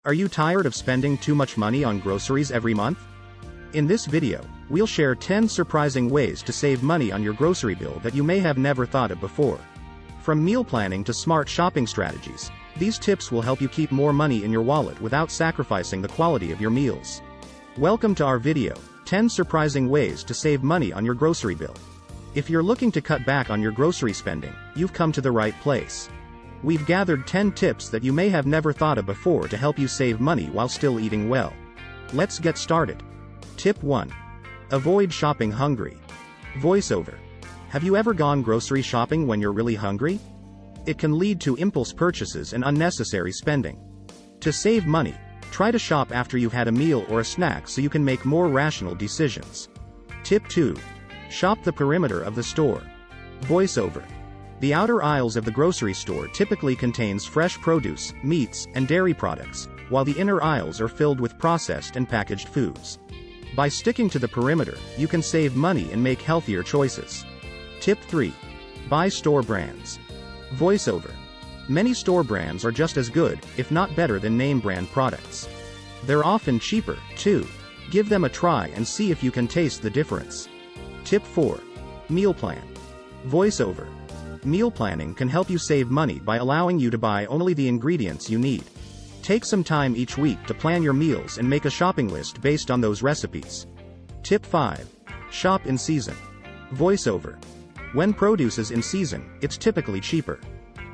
Are you tired of spending too much money on groceries every month? In this video, we'll share 10 surprising ways to save money on your grocery bill that you may have never thought of before. From meal planning to smart shopping strategies, these tips will help you keep more money in your wallet without sacrificing the quality of your meals. Welcome to our video, 10 surprising ways to save money on your grocery bill. If you're looking to cut back on your grocery spending, you've come to the right place. We've gathered 10 tips that you may have never thought of before to help you save money while still eating well. Let's get started. Tip 1. Avoid shopping hungry. Voiceover. Have you ever gone grocery shopping when you're really hungry? It can lead to impulse purchases and unnecessary spending. To save money, try to shop after you've had a meal or a snack so you can make more rational decisions. Tip 2. Shop the perimeter of the store. Voiceover. The outer aisles of the grocery store typically contains fresh produce, meats, and dairy products, while the inner aisles are filled with processed and packaged foods. By sticking to the perimeter, you can save money and make healthier choices. Tip 3. Buy store brands. Voiceover. Many store brands are just as good, if not better than name brand products. They're often cheaper, too. Give them a try and see if you can taste the difference. Tip 4. Meal plan. Voiceover. Meal planning can help you save money by allowing you to buy only the ingredients you need. Take some time each week to plan your meals and make a shopping list based on those recipes. Tip 5. Shop in season. Voiceover. When produce is in season, it's typically cheaper.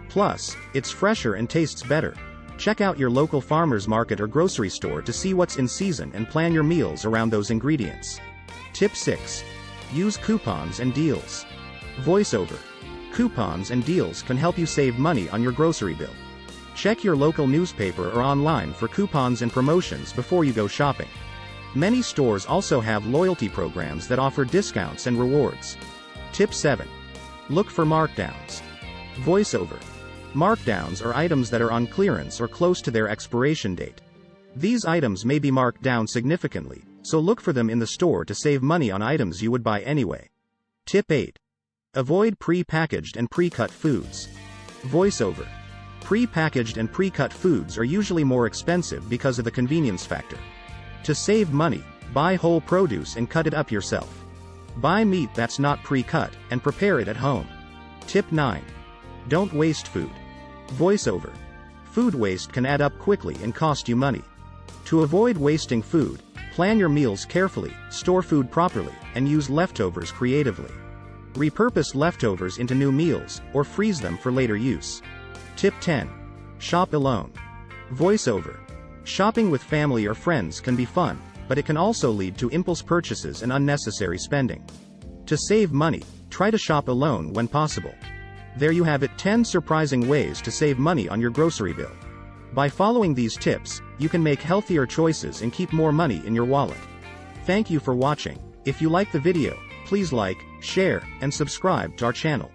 Plus, it's fresher and tastes better. Check out your local farmer's market or grocery store to see what's in season and plan your meals around those ingredients. Tip 6. Use coupons and deals. Voiceover. Coupons and deals can help you save money on your grocery bill. Check your local newspaper or online for coupons and promotions before you go shopping. Many stores also have loyalty programs that offer discounts and rewards. Tip 7. Look for markdowns. Voiceover. Markdowns are items that are on clearance or close to their expiration date. These items may be marked down significantly, so look for them in the store to save money on items you would buy anyway. Tip 8. Avoid pre-packaged and pre-cut foods. Voiceover. Pre-packaged and pre-cut foods are usually more expensive because of the convenience factor. To save money, buy whole produce and cut it up yourself. Buy meat that's not pre-cut, and prepare it at home. Tip 9. Don't waste food. Voiceover. Food waste can add up quickly and cost you money. To avoid wasting food, plan your meals carefully, store food properly, and use leftovers creatively. Repurpose leftovers into new meals, or freeze them for later use. Tip 10. Shop alone. Voiceover. Shopping with family or friends can be fun, but it can also lead to impulse purchases and unnecessary spending. To save money, try to shop alone when possible. There you have it, 10 surprising ways to save money on your grocery bill. By following these tips, you can make healthier choices and keep more money in your wallet. Thank you for watching. If you like the video, please like, share, and subscribe to our channel.